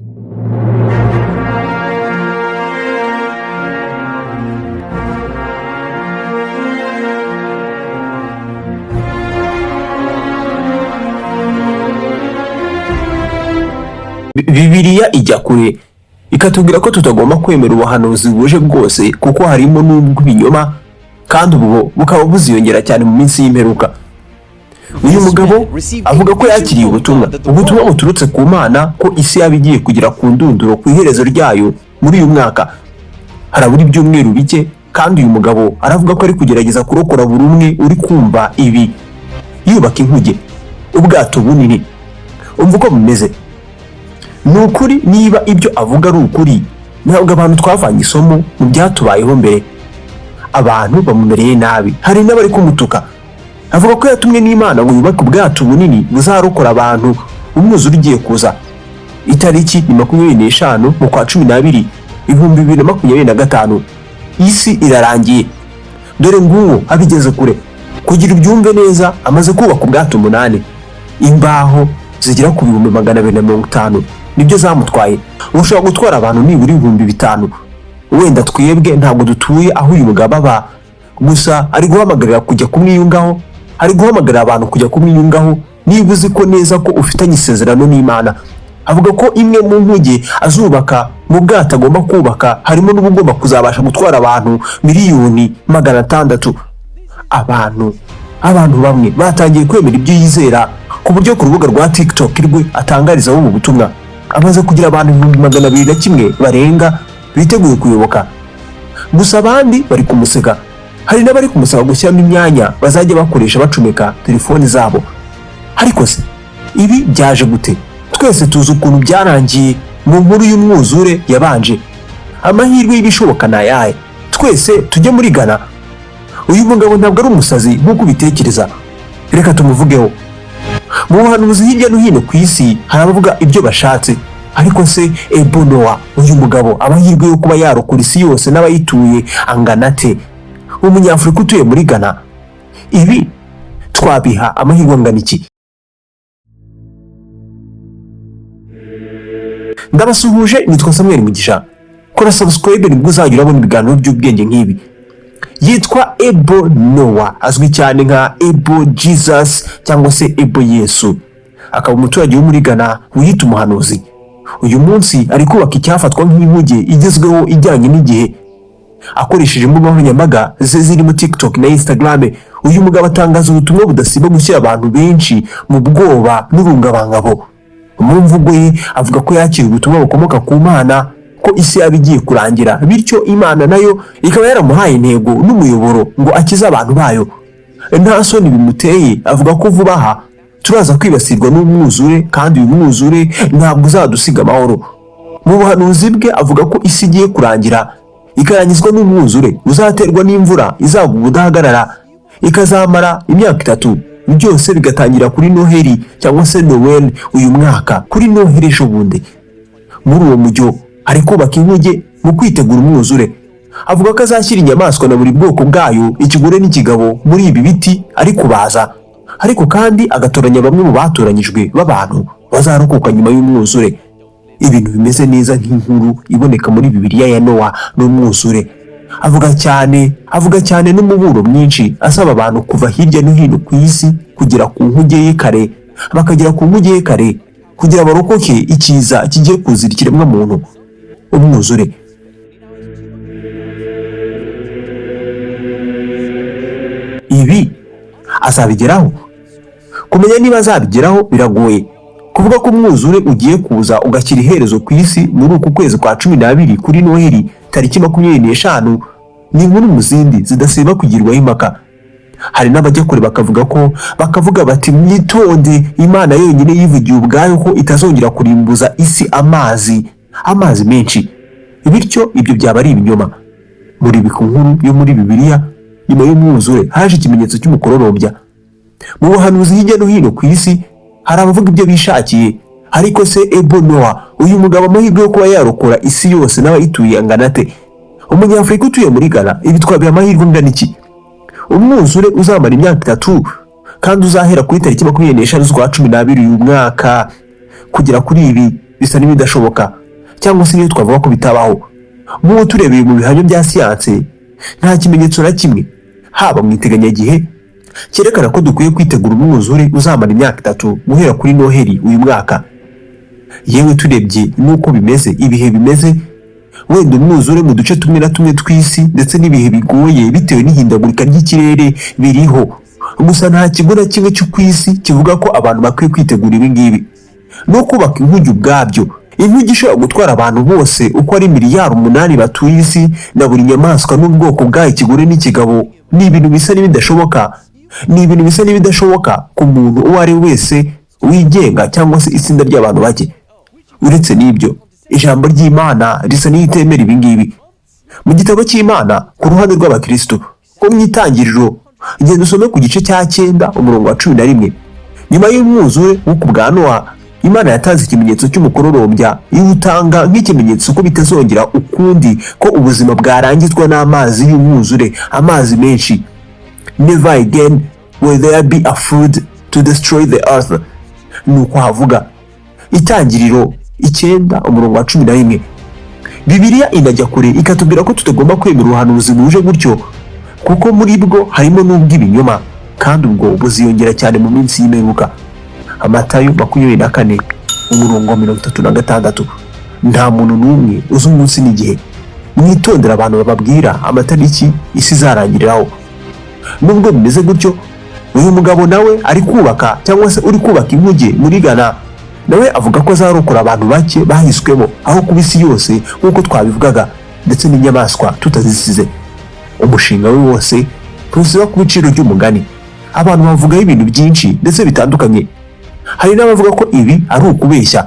Bibiliya ijya kure ikatubwira ko tutagomba kwemera ubuhanuzi buje bwose kuko harimo n'ubw'ibinyoma kandi ubwo bukaba buziyongera cyane mu minsi y'imperuka. Uyu mugabo avuga ko yakiriye ubutumwa buturutse ku Mana ko isi yabigiye kugera ku ndunduro ku iherezo ryayo muri uyu mwaka. Harabura ibyumweru bike kandi uyu mugabo aravuga ko ari kugerageza kurokora buri umwe uri kumva ibi. Yubaka inkuge, ubwato bunini. Umva uko bumeze. Nukuri niba ibyo avuga ari ukuri, ntabwo abantu twavanye isomo mu byatubayeho mbere. Abantu bamumereye nabi, hari n'abari kumutuka. Avuga ko yatumwe n'Imana ngo yubake ubwato bunini buzarokora abantu umwuzure ugiye kuza. Itariki ni 25 mu kwa 12 2025. Isi irarangiye. Dore nguwo abigeze kure. Kugira ubyumve neza amaze kubaka ubwato 8. Imbaho zigera ku 250 nibyo zamutwaye. Ushobora gutwara abantu niburi 5,000. Wenda twebwe ntabwo dutuye aho uyu mugabo aba, gusa ari guhamagarira kujya kumwiyungaho. Ari guhamagarira abantu kujya kumwiyungaho niba uzi ko neza ko ufitanye isezerano n'Imana. Avuga ko imwe mu nkuge azubaka mu bwato agomba kubaka harimo n'ubugomba kuzabasha gutwara abantu 600,000. Abantu bamwe batangiye kwemera ibyo yizera ku buryo ku rubuga rwa TikTok rwe atangarizaho ubu butumwa amaze kugira abantu 201 barenga biteguye kuyoboka. Gusa abandi bari kumuseka. Hari n'abari kumusaba gushyiramo imyanya bazajya bakoresha bacomeka telefoni zabo. Ariko se ibi byaje gute? Twese tuzi ukuntu byarangiye mu nkuru y'umwuzure yabanje. Amahirwe y'ibishoboka nayahe? Twese tujye muri Ghana. Uyu mugabo ntabwo ari umusazi nk'uko bitekereza. Reka tumuvugeho. Mu buhanuzi hirya no hino ku isi hari abavuga ibyo bashatse. Ariko se Nowa uyu mugabo amahirwe yo kuba yarokora isi yose n'abayituye angana ate? Umunyafurika utuye muri Ghana, ibi twabiha amahirwe angana iki? Ndabasuhuje, nitwa Samuel Mugisha. Kora subscribe nibwo uzajya urabona ibiganiro by'ubwenge nk'ibi. Yitwa Nowa, azwi cyane nka Jesus cyangwa se Yesu. Akaba umuturage wo muri Ghana wiyita Umuhanuzi. Uyu munsi ari kubaka icyafatwa nk'inkuge igezweho ijyanye n'igihe. Akoresheje imbuga nkoranyambaga zirimo TikTok na Instagram, uyu mugabo atangaza ubutumwa budasiba gushyira abantu benshi mu bwoba n'urungabangabo. Mu mvugo ye avuga ko yakira ubutumwa bukomoka ku Mana ko isi yabigiye kurangira, bityo Imana nayo ikaba yaramuhaye intego n'umuyoboro ngo akize abantu bayo. Nta soni bimuteye, avuga ko vuba aha turaza kwibasirwa n'umwuzure kandi uyu mwuzure ntabwo uzadusiga amahoro. Mu buhanuzi bwe avuga ko isi igiye kurangira ikarangizwa n'umwuzure uzaterwa n'imvura izagwa ubudahagarara ikazamara imyaka 3. Byose bigatangira kuri Noheli cyangwa se Noel uyu mwaka, kuri Noheli ejo bundi. Muri uwo mujyo ari kubaka inkuge mu kwitegura umwuzure. Avuga ko azashyira inyamaswa na buri bwoko bwayo, ikigore n'ikigabo, muri ibi biti ari kubaza. Ariko kandi agatoranya bamwe mu batoranyijwe b'abantu bazarokoka nyuma y'umwuzure. Ibintu bimeze neza nk'inkuru iboneka muri Bibiliya ya Nowa n'umwuzure. Avuga cyane n'umuburo mwinshi asaba abantu kuva hirya no hino ku isi kugera ku nkuge ye kare, bakagera ku nkuge ye kare kugira barokoke ikiza kigiye kuzira ikiremwa muntu, umwuzure. Ibi azabigeraho? Kumenya niba azabigeraho biragoye. Kuvuga ko umwuzure ugiye kuza ugashyira iherezo ku isi muri uku kwezi kwa 12 kuri Noheli tariki 25 ni inkuru mu zindi zidasiba kugirwaho impaka. Hari n'abajya kure bakavuga bati mwitonde, Imana yonyine yivugiye ubwayo ko itazongera kurimbuza isi amazi menshi, bityo ibyo byaba ari ibinyoma. Muri inkuru yo muri Bibiliya nyuma y'umwuzure haje ikimenyetso cy'umukororombya. Mu buhanuzi hirya no hino ku isi hari abavuga ibyo bishakiye. Ariko se Nowa uyu mugabo amahirwe yo kuba yarokora isi yose n'abayituye angana ate? Umunyafurika utuye muri Ghana, ibi twabiha amahirwe angana iki? Umwuzure uzamara imyaka 3 kandi uzahera kuri tariki 25 z'ukwa 12 uyu mwaka kugera kuri ibi bisa n'ibidashoboka cyangwa se niyo twavuga ko bitabaho. Nk'ubu turebeye mu bihamya bya siyanse, nta kimenyetso na kimwe haba mu iteganyagihe cyerekana ko dukwiye kwitegura umwuzure uzamara imyaka 3 guhera kuri Noheli uyu mwaka. Yewe turebye nuko bimeze, ibihe bimeze, wenda umwuzure mu duce tumwe na tumwe tw'isi ndetse n'ibihe bigoye bitewe n'ihindagurika ry'ikirere biriho. Gusa nta kigo na kimwe cyo ku isi kivuga ko abantu bakwiye kwitegura ibi ngibi. No kubaka inkuge ubwabyo, inkuge ishobora gutwara abantu bose uko ari miliyari 8 batuye isi na buri nyamaswa n'ubwoko bwayo, ikigore n'ikigabo, ni ibintu bisa n'ibidashoboka. Ni ibintu bisa n'ibidashoboka ku muntu uwo ari wese wigenga cyangwa se itsinda ry'abantu bake. Uretse n'ibyo, ijambo ry'Imana risa n'itemera ibi ngibi. Mu gitabo cy'Imana ku ruhande rw'abakristo ko mu itangiriro, ngende usome ku gice cya 9 umurongo wa 11. Nyuma y'umwuzure wo ku bwa Nowa, Imana yatanze ikimenyetso cy'umukororombya, y'utanga nk'ikimenyetso ko bitazongera ukundi, ko ubuzima bwarangizwa n'amazi y'umwuzure, amazi menshi. Never again will there be a flood to destroy the earth. Nuko havuga itangiriro 9 umurongo wa 11. Bibiliya inajya kure ikatubwira ko tutagomba kwemera ubuhanuzi buje gutyo, kuko muri bwo harimo n'ubw'ibinyoma, kandi ubwo buziyongera cyane mu minsi y'Imperuka. Matayo 24 umurongo wa 36. Nta muntu n'umwe uzi umunsi n'igihe. Mwitondera abantu bababwira amatariki isi izarangiriraho. Nubwo bimeze gutyo, uyu mugabo nawe ari kubaka cyangwa se uri kubaka inkuge muri Ghana, nawe avuga ko azarokora abantu bake bahiswemo aho ku isi yose nk'uko twabivugaga, ndetse n'inyamaswa tutazisize. Umushinga we wose tuziba ku biciro ry'umugani. Abantu bavugaho ibintu byinshi ndetse bitandukanye. Hari n'abavuga ko ibi ari ukubeshya.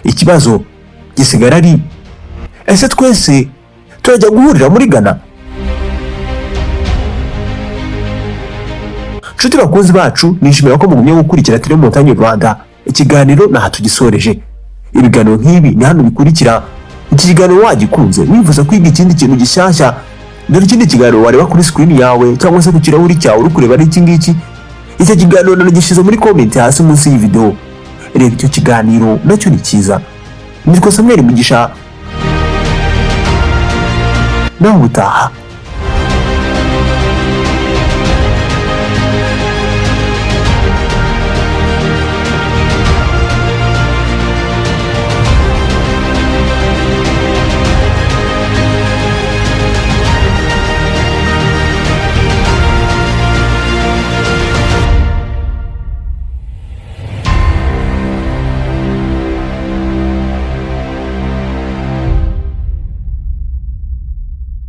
Ikibazo gisigara ari, ese twese turajya guhurira muri Ghana? Nshuti bakunzi bacu, nishimira ko mugumye gukurikira TÉLÉ MONTAGNE RWANDA. Ikiganiro naha tugisoreje. Ibiganiro nk'ibi ni hano bikurikira. Iki kiganiro wagikunze, wifuza kwiga ikindi kintu gishyashya, dore ikindi kiganiro wareba kuri screen yawe cyangwa se ku kirahuri cyawe uri kureba ari iki ngiki. Icyo kiganiro nagishize muri comment hasi munsi y'iyi video. Reba icyo kiganiro nacyo ni cyiza. Nitwa Ismael Mugisha. Nawe utaha.